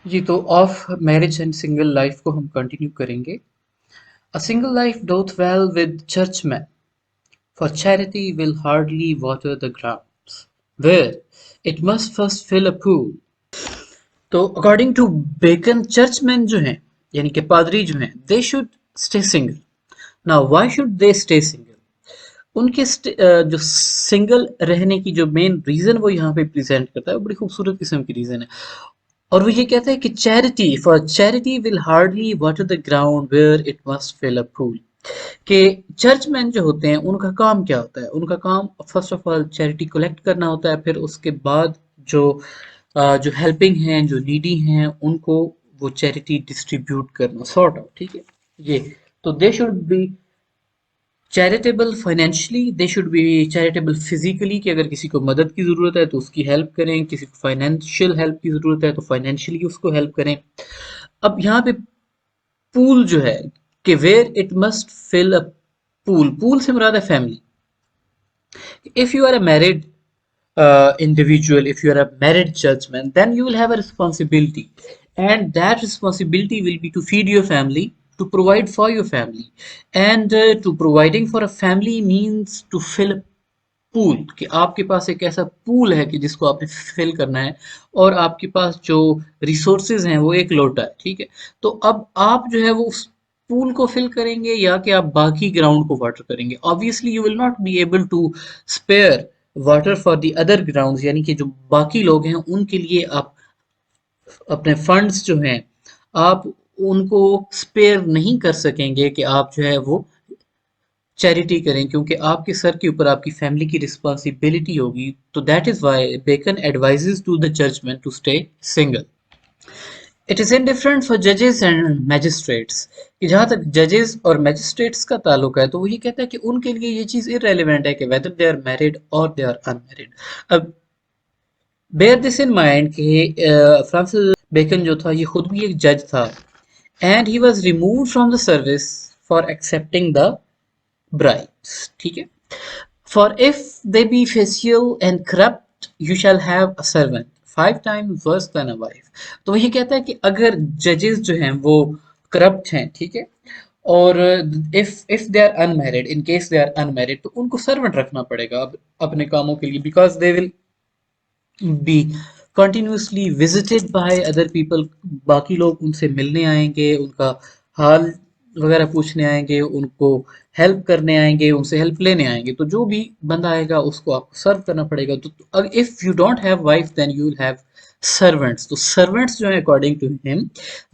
जी, तो of marriage and single life को हम कंटिन्यू करेंगे। अ single life doth well with churchmen, for charity will hardly water the grounds, where it must first fill a pool. तो according to bacon churchman जो हैं यानी कि पादरी जो हैं they should stay single. Now why should they stay single? उनके जो सिंगल रहने की जो मेन रीजन वो यहाँ पे प्रेजेंट करता है वो बड़ी खूबसूरत किस्म की रीजन है। और वो ये कहता है कि charity for charity will hardly water the ground where it must fill a pool. कि चर्चमैन जो होते हैं उनका काम क्या होता है? उनका काम first of all charity collect करना होता है, फिर उसके बाद जो जो हेल्पिंग हैं, जो नीडी हैं, उनको वो चैरिटी डिस्ट्रीब्यूट करना, सॉर्ट आउट, ठीक है। ये तो they should be charitable financially, they should be charitable physically कि अगर किसी को मदद की ज़रूरत है तो उसकी हेल्प करें, किसी को फाइनेंशियल हेल्प की ज़रूरत है तो फाइनेंशियली उसको हेल्प करें। अब यहाँ पे पूल जो है कि where it must fill a pool, pool से मुराद है family. If you are a married individual, if you are a married churchman, then you will have a responsibility, and that responsibility will be to feed your family, to provide for your family, and to providing for a family means to fill a pool, कि आपके पास एक ऐसा pool है कि जिसको आपने fill करना है, और आपके पास जो रिसोर्सेज हैं वो एक लोटा है, ठीक है। तो अब आप जो है वो उस पूल को फिल करेंगे या कि आप बाकी ग्राउंड को वाटर करेंगे? Obviously you will not be able to spare water for the other grounds, यानी कि जो बाकी लोग हैं उनके लिए आप अपने फंड्स जो हैं आप उनको स्पेयर नहीं कर सकेंगे कि आप जो है वो चैरिटी करें, क्योंकि आपके सर के ऊपर आपकी फैमिली की रिस्पॉन्सिबिलिटी होगी। तो that is why Bacon advises to the churchman to stay single. It is indifferent for जजेस एंड मैजिस्ट्रेट्स, कि जहां तक जजेस और मैजिस्ट्रेट्स का ताल्लुक है तो वो ये कहता है कि उनके लिए ये चीज इररेलेवेंट है कि वेदर दे आर मैरिड और दे आर अनमैरिड। अब बेयर दिस इन माइंड कि फ्रांसिस बेकन जो था ये खुद भी एक जज था, and he was remove from the service for accepting the bribes, ठीक है। For if they be facial and corrupt, you shall have a servant 5 times worse than a wife। तो वही कहता है कि अगर जजेस जो हैं वो करप्ट हैं, ठीक है, और if they are unmarried, in case they are unmarried, तो उनको सर्वेंट रखना पड़ेगा अब अपने कामों के लिए, because they will B continuously visited by other people. बाकी लोग उनसे मिलने आएंगे, उनका हाल वगैरह पूछने आएंगे, उनको हेल्प करने आएंगे, उनसे हेल्प लेने आएंगे। तो जो भी बंदा आएगा उसको आपको सर्व करना पड़ेगा। तो if you don't have wife then you will have servants. तो सर्वेंट्स जो है according to him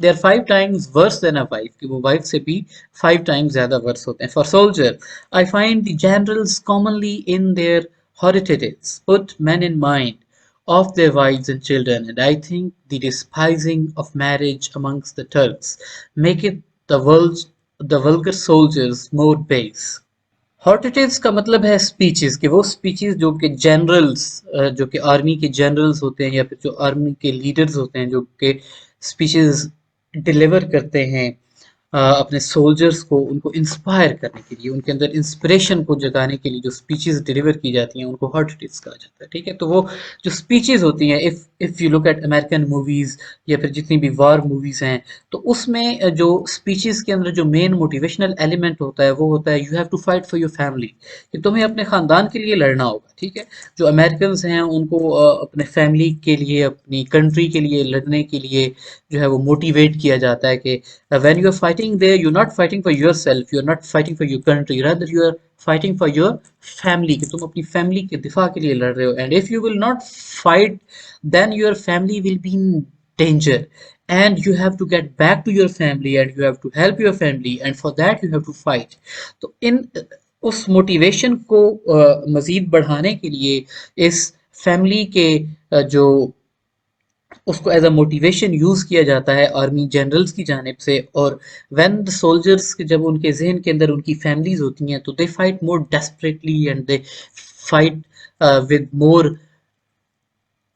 they are 5 times worse than a wife, कि वो वाइफ से भी 5 टाइम्स ज्यादा वर्स होते हैं। For soldier I find the generals commonly in their horities put men in mind of their wives and children, and I think the despising of marriage amongst the Turks make it the vulgar soldiers more base। हॉर्टेटिव्स का मतलब है speeches, कि वो speeches जो कि generals, जो कि army के जनरल्स होते हैं या फिर जो आर्मी के लीडर्स होते हैं, जो कि स्पीचेस डिलीवर करते हैं अपने सोल्जर्स को, उनको इंस्पायर करने के लिए, उनके अंदर इंस्पिरेशन को जगाने के लिए जो स्पीचेस डिलीवर की जाती हैं उनको हॉर्टेटिव्स कहा जाता है, ठीक है। तो वो जो स्पीचेस होती हैं, if you look at American movies या फिर जितनी भी वार मूवीज हैं, तो उसमें जो स्पीचेस के अंदर जो मेन मोटिवेशनल एलिमेंट होता है वो होता है you have to fight for your family, कि तुम्हें अपने खानदान के लिए लड़ना होगा, ठीक है। जो अमेरिकन हैं उनको अपने फैमिली के लिए, अपनी कंट्री के लिए लड़ने के लिए जो है वो मोटिवेट किया जाता है कि when you are fighting there you're not fighting for yourself, you're not fighting for your country, rather you are fighting for your family, कि तुम अपनी फैमिली के दिफा के लिए लड़ रहे हो। And if you will not fight then your family will be in danger, and you have to get back to your family and you have to help your family, and for that you have to fight। तो इन उस motivation को मजीद बढ़ाने के लिए इस family के जो उसको एज अ मोटिवेशन यूज किया जाता है आर्मी जनरल्स की जानिब से। और व्हेन द सोल्जर्स जब उनके जहन के अंदर उनकी फैमिलीज होती हैं तो they fight more desperately and they fight with more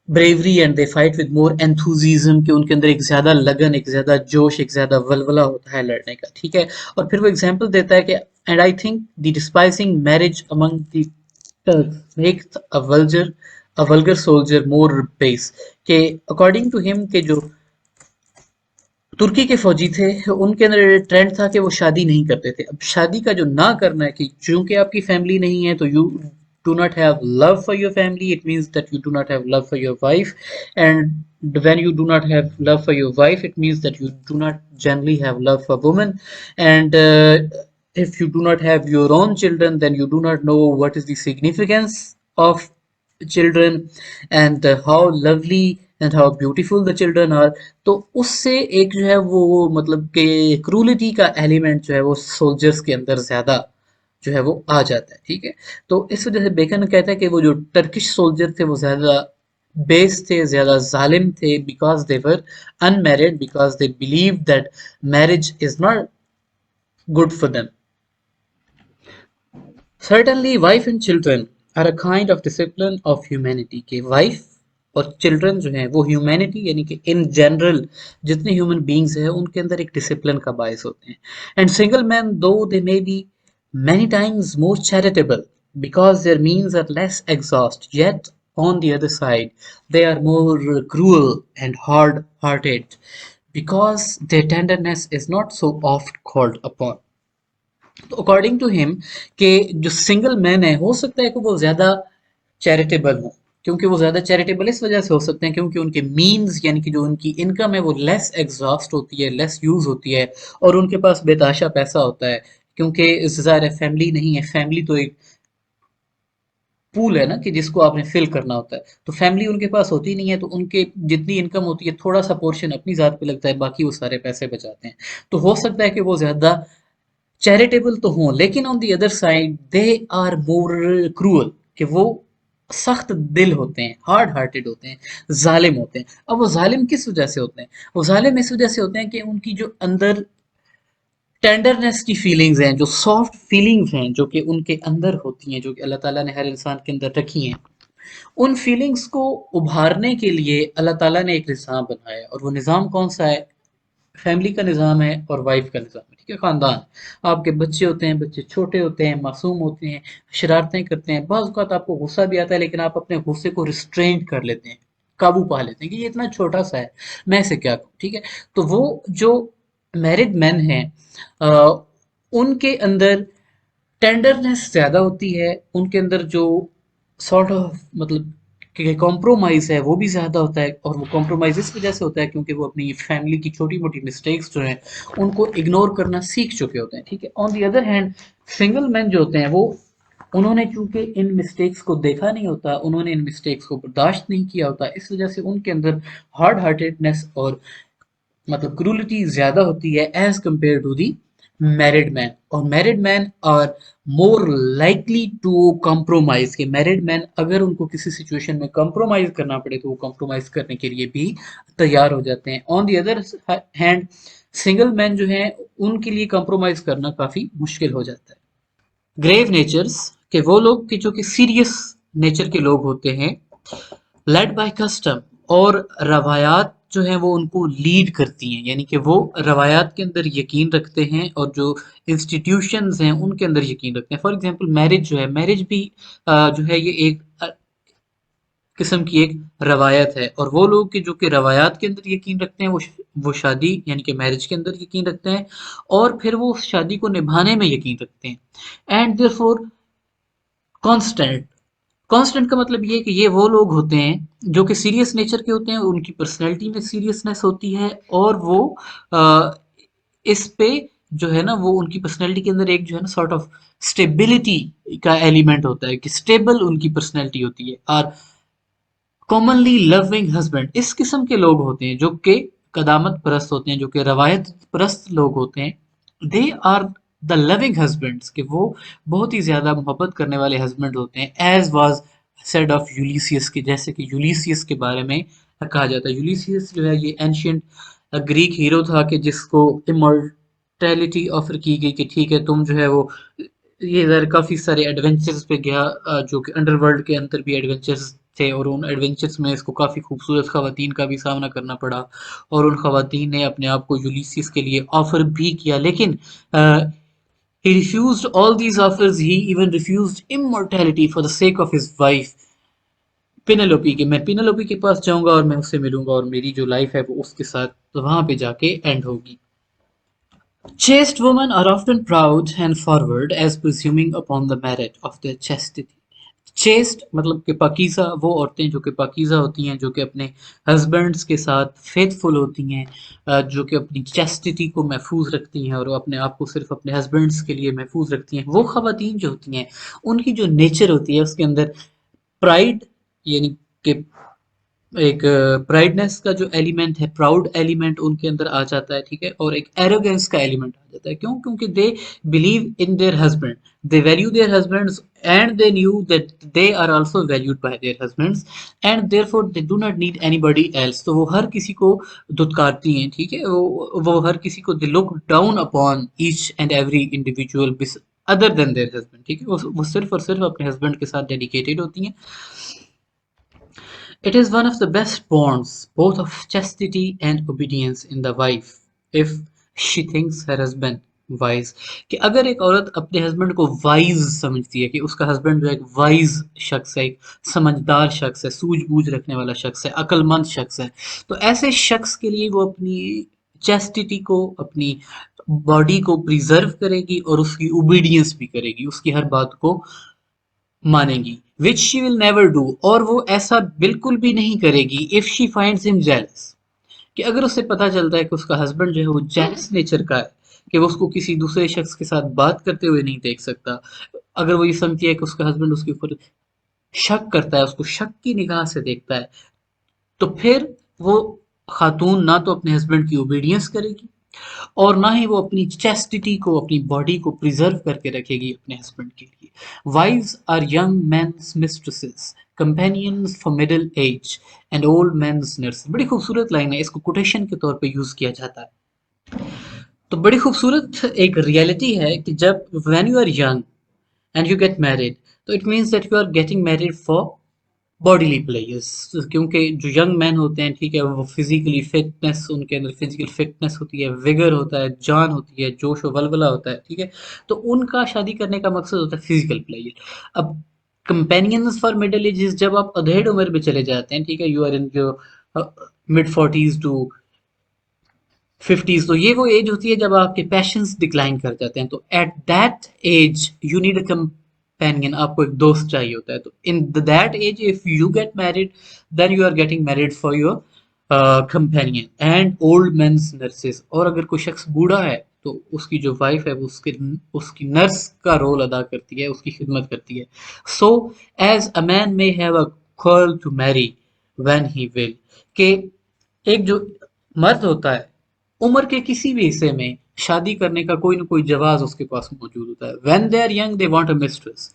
bravery and they fight with more enthusiasm, कि उनके अंदर एक ज्यादा लगन, एक ज्यादा जोश, एक ज्यादा वलवला होता है लड़ने का, ठीक है। और फिर वो एग्जांपल देता है कि and I think the despising marriage among the Turks makes a vulgar soldier more base, के अकॉर्डिंग टू हिम के जो तुर्की के फौजी थे, उनके अंदर ट्रेंड था कि वो शादी नहीं करते थे। अब शादी का जो ना करना है कि चूंकि आपकी फैमिली नहीं है तो you do not have love for your family, it means that you do not have love for your wife, and when you do not have love for your wife, it means that you do not generally have love for women, and if you do not have your own children, then you do not know what is the significance of children and how lovely and how beautiful the children are. तो उससे एक जो है वो मतलब कि cruelty का element जो है वो सोल्जर्स के अंदर ज्यादा जो है वो आ जाता है, ठीक है। तो इस वजह से बेकन कहता है कि वो जो टर्किश सोल्जर थे वो ज्यादा बेस थे, ज्यादा जालिम थे, because they were unmarried, because they believe that marriage is not good for them. Certainly, wife and children are a kind of discipline of humanity कि wife और children जो हैं वो humanity यानी कि in general जितने human beings हैं उनके अंदर एक discipline का बायस होते हैं। And single men, though they may be many times more charitable because their means are less exhaust, yet on the other side they are more cruel and hard-hearted because their tenderness is not so oft called upon. तो according to him कि जो single man है हो सकता है कि वो ज्यादा चैरिटेबल हो, क्योंकि वो ज्यादा चैरिटेबल इस वजह से हो सकते हैं क्योंकि उनके मीन्स यानी कि जो उनकी इनकम है वो लेस एग्जॉस्ट होती है, लेस यूज होती है, और उनके पास बेताशा पैसा होता है, क्योंकि ज़ाहिर है फैमिली नहीं है, फैमिली तो एक पूल है ना कि जिसको आपने फिल करना होता है, तो फैमिली उनके पास होती नहीं है, तो उनके जितनी इनकम होती है थोड़ा सा पोर्शन अपनी जात पे लगता है, बाकी वो सारे पैसे बचाते हैं। तो हो सकता है कि वो ज्यादा चैरिटेबल तो हों, लेकिन on the other side they are more cruel कि वो सख्त दिल होते हैं, हार्ड हार्टेड होते हैं, जालिम होते हैं। अब वो जालिम किस वजह से होते हैं? वो जालिम इस वजह से होते हैं कि उनकी जो अंदर टेंडरनेस की फीलिंग्स हैं, जो सॉफ्ट फीलिंग्स हैं जो कि उनके अंदर होती हैं, जो कि अल्लाह ताला ने हर इंसान के अंदर रखी हैं, उन फीलिंग्स को उभारने के लिए अल्लाह ताला ने एक निज़ाम बनाया, और वो निज़ाम कौन सा है? फैमिली का निज़ाम है और वाइफ का निज़ाम है, ठीक है। ख़ानदान, आपके बच्चे होते हैं, बच्चे छोटे होते हैं, मासूम होते हैं, शरारतें करते हैं, बाज़ औक़ात आपको गुस्सा भी आता है, लेकिन आप अपने गुस्से को रिस्ट्रेंट कर लेते हैं, काबू पा लेते हैं कि ये इतना छोटा सा है, मैं इसे क्या कहूँ, ठीक है। तो वो जो मैरिड मैन हैं, अ, उनके अंदर टेंडरनेस ज़्यादा होती है, उनके अंदर जो सॉर्ट ऑफ मतलब कि कॉम्प्रोमाइज़ है वो भी ज़्यादा होता है, और वो कॉम्प्रोमाइज़ इस वजह से होता है क्योंकि वो अपनी फैमिली की छोटी-मोटी मिस्टेक्स जो हैं उनको इग्नोर करना सीख चुके होते हैं, ठीक है। On the other hand single man जो होते हैं वो उन्होंने चूंकि इन मिस्टेक्स को देखा नहीं होता, उन्होंने इन मिस्टेक्स को बर्दाश्त नहीं किया होता, इस वजह से उनके अंदर हार्ड हार्टेडनेस और मतलब क्रूलिटी ज्यादा होती है as compare to the married man. और married man are more likely to compromise के मैरिड मैन अगर उनको किसी सिचुएशन में कॉम्प्रोमाइज करना पड़े तो वो कॉम्प्रोमाइज करने के लिए भी तैयार हो जाते हैं। On the other hand single man जो हैं उनके लिए कॉम्प्रोमाइज करना काफी मुश्किल हो जाता है। ग्रेव नेचर्स के वो लोग कि जो कि सीरियस नेचर के लोग होते हैं, लेड बाय कस्टम, और रवायात जो हैं वो उनको लीड करती हैं, यानी कि वो रवायात के अंदर यकीन रखते हैं और जो इंस्टीट्यूशंस हैं उनके अंदर यकीन रखते हैं। फॉर एग्जांपल मैरिज जो है, मैरिज भी जो है ये एक किस्म की एक रवायत है, और वो लोग कि जो कि रवायात के अंदर यकीन रखते हैं वो शादी यानी कि मैरिज के अंदर यकीन रखते हैं, और फिर वो उस शादी को निभाने में यकीन रखते हैं। एंड देयरफॉर कांस्टेंट, कांस्टेंट का मतलब ये है कि ये वो लोग होते हैं जो कि सीरियस नेचर के होते हैं, उनकी पर्सनैलिटी में सीरियसनेस होती है, और वो अ, इस पे जो है ना वो उनकी पर्सनैलिटी के अंदर एक जो है ना सॉर्ट ऑफ स्टेबिलिटी का एलिमेंट होता है कि स्टेबल उनकी पर्सनैलिटी होती है। और कॉमनली लविंग हस्बैंड इस किस्म के लोग होते हैं जो कि कदामत परस्त होते हैं, जो कि रवायत परस्त लोग होते हैं। They are the loving husbands कि वो बहुत ही ज्यादा मोहब्बत करने वाले हस्बैंड होते हैं, एज वाज सेड ऑफ यूलिसियस के, जैसे कि यूलिसियस के बारे में कहा जाता है। यूलिसियस जो है ये एंशियंट ग्रीक हीरो था कि जिसको इमोर्टैलिटी ऑफर की गई कि ठीक है तुम जो है वो ये ज़रा काफ़ी सारे एडवेंचर्स पे गया, जो कि अंडरवर्ल्ड के अंदर भी एडवेंचर्स थे, और उन एडवेंचर्स में इसको काफ़ी खूबसूरत खवातीन का भी सामना करना पड़ा, और उन खवातीन ने अपने आप को यूलिसिस के लिए ऑफर भी किया, लेकिन he refused all these offers, he even refused immortality for the sake of his wife, पिनेलोपी के, मैं पिनेलोपी के पास जाऊंगा और मैं उससे मिलूंगा और मेरी जो लाइफ है वो उसके साथ वहां पे जाके एंड होगी. Chaste women are often proud and forward as presuming upon the merit of their chastity. Chest मतलब कि पाकीज़ा, वो औरतें जो कि पाकीज़ा होती हैं, जो कि अपने हस्बैंड्स के साथ फेथफुल होती हैं, जो कि अपनी चैस्टिटी को महफूज रखती हैं और वो अपने आप को सिर्फ अपने हस्बैंड्स के लिए महफूज रखती हैं, वो ख़वातीन जो होती हैं उनकी जो नेचर होती है उसके अंदर प्राइड, यानी कि एक प्राइडनेस का जो एलिमेंट है, प्राउड एलिमेंट उनके अंदर आ जाता है, ठीक है, और एक एरोगेंस का एलिमेंट आ जाता है. क्यों? क्योंकि they believe in their husband, they value their husbands and they knew that they are also valued by their husbands and therefore they do not need anybody else. तो वो हर किसी को धुतकारती हैं, ठीक है, वो हर किसी को they look down upon each and every individual other than there husband, ठीक है, वो सिर्फ और सिर्फ अपने हस्बैंड के साथ डेडिकेटेड होती हैं. It is one of the best bonds, both of chastity and obedience in the wife, if she thinks her husband wise. कि अगर एक औरत अपने हस्बैंड को वाइज समझती है, कि उसका हस्बैंड जो है एक वाइज शख्स है, एक समझदार शख्स है, सूझबूझ रखने वाला शख्स है, अक्लमंद शख्स है, तो ऐसे शख्स के लिए वो अपनी चैस्टिटी को, अपनी बॉडी को प्रिजर्व करेगी और उसकी ओबीडियंस भी करेगी, उसकी हर बात को मानेगी. Which she will never do, और वो ऐसा बिल्कुल भी नहीं करेगी if she finds him jealous, कि अगर उसे पता चलता है कि उसका हस्बैंड जो है वो जेलस नेचर का है, कि वो उसको किसी दूसरे शख्स के साथ बात करते हुए नहीं देख सकता, अगर वो ये समझती है कि उसका हस्बैंड उसके ऊपर शक करता है, उसको शक की निगाह से देखता है, तो फिर वो खातून ना तो अपने हस्बैंड की ओबीडियंस करेगी और ना ही वो अपनी चैस्टिटी को, अपनी बॉडी को प्रिजर्व करके रखेगी अपने हस्बैंड के लिए. Wives are young men's mistresses, companions for middle age and old men's nurse. बड़ी खूबसूरत लाइन है, इसको कोटेशन के तौर पे यूज किया जाता है. तो बड़ी खूबसूरत एक रियलिटी है कि जब when you are young and you get married, तो it means that you are getting married for bodily pleasures. क्योंकि जो यंग मैन होते हैं, ठीक है, वो फिजिकली फिटनेस, उनके अंदर फिजिकल फिटनेस होती है, विगर होता है, जान होती है, जोश और वलवला होता है, ठीक है, तो उनका शादी करने का मकसद होता है फिजिकल प्लेयर. अब कंपेनियंस फॉर मिडिल एजेस, जब आप अधेड़ उम्र में चले जाते हैं, ठीक है, यू आर इन जो मिड फोर्टीज टू फिफ्टीज, तो ये वो एज होती है जब आपके पैशंस डिक्लाइन कर जाते हैं. तो at that age you need a companion, आपको एक दोस्त चाहिए होता है. तो in that age if you get married, then you are getting married for your companion and old men's nurses. और अगर कोई शख्स बूढ़ा है तो उसकी जो वाइफ है वो उसकी नर्स का रोल अदा करती है, उसकी खिदमत करती है. So as a man may have a girl to marry when he will, के एक जो मर्द होता है उम्र के किसी भी हिस्से में शादी करने का कोई ना कोई जवाज उसके पास मौजूद होता है. When they are young they want a mistress,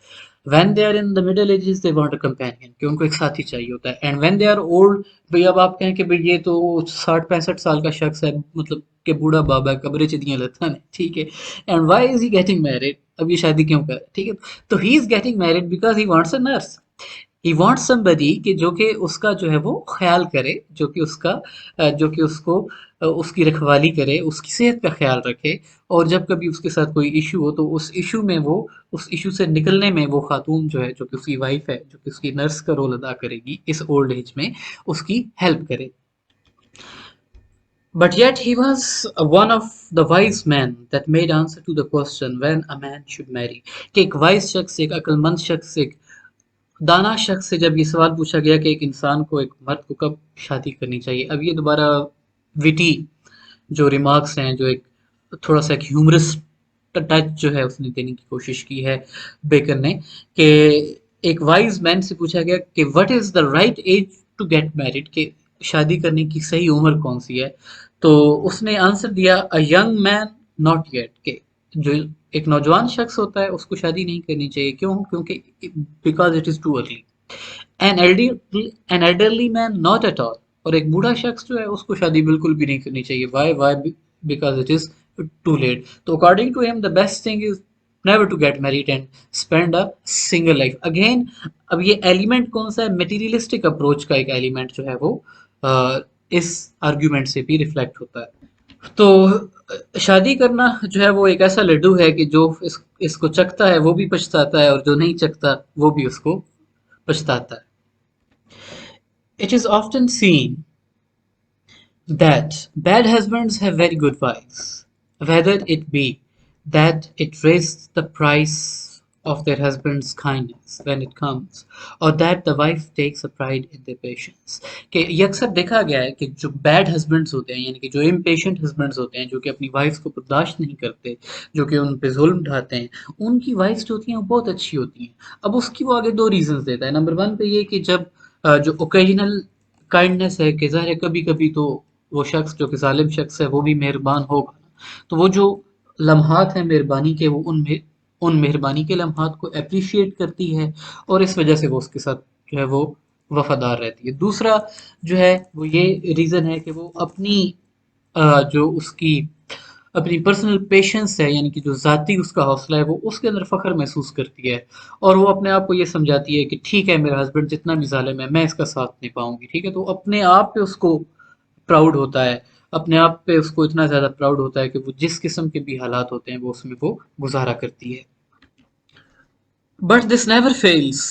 when they are in the middle ages they want a companion, कि उनको एक साथी चाहिए होता है. And when they are old, भाई अब आप कहें कि भाई ये तो 60-65 साल का शख्स है, मतलब कि बूढ़ा बाबा है, कब्रे चिदियां लथन है, ठीक है, and why is he getting married, अब ये शादी क्यों कर रहा है, ठीक है, तो he is getting married because he wants a nurse. He wants somebody कि जो कि उसका जो है वो ख्याल करे, जो कि उसका जो कि उसको उसकी रखवाली करे, उसकी सेहत का ख्याल रखे, और जब कभी उसके साथ कोई इशू हो तो उस इशू में वो, उस इशू से निकलने में वो खातून जो है, जो कि उसकी वाइफ है, जो कि उसकी नर्स का रोल अदा करेगी इस ओल्ड एज में, उसकी हेल्प करे. But yet he was one of the wise men that made answer to the question when a man should marry. कि एक वाइज शख्स, एक अक्लमंद शख्स, एक दाना शख्स से जब ये सवाल पूछा गया कि एक इंसान को, एक मर्द को कब शादी करनी चाहिए, अब ये दोबारा विटी जो रिमार्क्स हैं, जो एक थोड़ा सा एक ह्यूमरस टच जो है उसने देने की कोशिश की है बेकर ने, कि एक वाइज मैन से पूछा गया कि what is the right age to get married, कि शादी करने की सही उम्र कौन सी है, तो उसने आंसर दिया a young man not yet, के जो एक नौजवान शख्स होता है उसको शादी नहीं करनी चाहिए. क्यों? क्योंकि because it is too early. An elderly man not at all, और एक बूढ़ा शख्स जो है उसको शादी बिल्कुल भी नहीं करनी चाहिए. Why because it is too late. तो according to him the best thing is never to get married and spend a single life. Again, अब ये एलिमेंट कौन सा है, मटेरियलिस्टिक अप्रोच का एक एलिमेंट जो है वो इस आर्ग्यूमेंट से भी रिफ्लेक्ट होता है. तो शादी करना जो है वो एक ऐसा लड्डू है कि जो इसको चखता है वो भी पछताता है, और जो नहीं चखता वो भी उसको पछताता है. It is often seen that bad husbands have very good wives, whether it be that it raises the price of their husband's kindness when it comes, or that the wife takes a pride in their patience. कि ये अक्सर देखा गया है कि जो bad husbands होते हैं यानी कि जो इम्पेशेंट हस्बैंड्स होते हैं जो कि अपनी वाइफ्स को बर्दाश्त नहीं करते, जो कि उन पे जुल्म ढाते हैं, उनकी वाइफ्स जो होती हैं वो बहुत अच्छी होती हैं। अब उसकी वो आगे दो रीजंस देता है। नंबर वन पे ये कि जब जो ओकेजनल काइंडनेस है कि ज़ाहिर है कभी-कभी तो वो शख्स जो कि ज़ालिम शख्स है वो भी मेहरबान होगा। तो वो जो लम्हात हैं मेहरबानी के वो उन मेहरबानी के लम्हात को एप्रिशिएट करती है और इस वजह से वो उसके साथ जो है वो वफादार रहती है। दूसरा जो है वो ये रीज़न है कि वो अपनी जो उसकी अपनी पर्सनल पेशेंस है यानी कि जो ज़ाती उसका हौसला है वो उसके अंदर फ़ख्र महसूस करती है और वो अपने आप को ये समझाती है कि ठीक है मेरा हस्बैंड जितना भी ज़ालिम है मैं इसका साथ नहीं पाऊंगी, ठीक है। तो अपने आप पे उसको प्राउड होता है, अपने आप पे उसको इतना ज़्यादा प्राउड होता है कि वो जिस किस्म के भी हालात होते हैं वो उसमें वो गुजारा करती है। But this never fails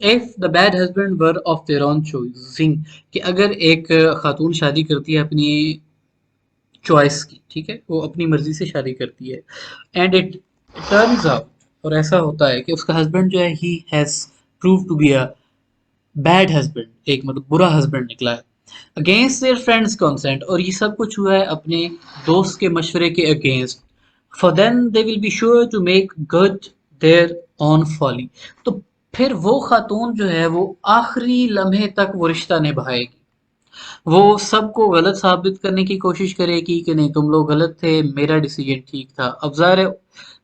if the bad husband were of their own choosing. कि अगर एक खातून शादी करती है अपनी चॉइस की, ठीक है, वो अपनी मर्जी से शादी करती है एंड इट टर्न्स आउट और ऐसा होता है कि उसका हस्बैंड जो है he has prove to be a bad husband, एक मतलब बुरा हस्बैंड निकला है, अगेंस्ट देयर फ्रेंड्स कंसेंट, और ये सब कुछ हुआ है अपने दोस्त के मशवरे के against, for then they will be sure to make good their own folly. तो फिर वो खातून जो है वो आखिरी लम्हे तक वो रिश्ता निभाएगी, वो सबको गलत साबित करने की कोशिश करेगी कि नहीं तुम लोग गलत थे, मेरा डिसीजन ठीक था। अब ज़ाहिर है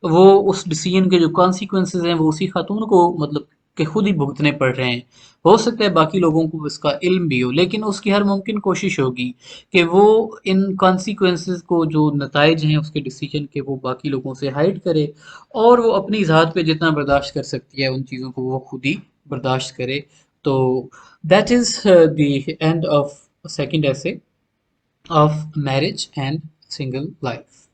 वो उस डिसीजन के जो कॉन्सिक्वेंसेज हैं वो उसी खातून को मतलब कि खुद ही भुगतने पड़ रहे हैं। हो सकता है बाकी लोगों को इसका इल्म भी हो लेकिन उसकी हर मुमकिन कोशिश होगी कि वो इन कॉन्सिक्वेंसेज को जो नतज हैं उसके डिसीजन के वो बाकी लोगों से हाइड करे और वो अपनी ज़ात पे जितना बर्दाश्त कर सकती है उन चीज़ों को वो खुद ही बर्दाश्त करे। तो that is the end of second essay of marriage and single life.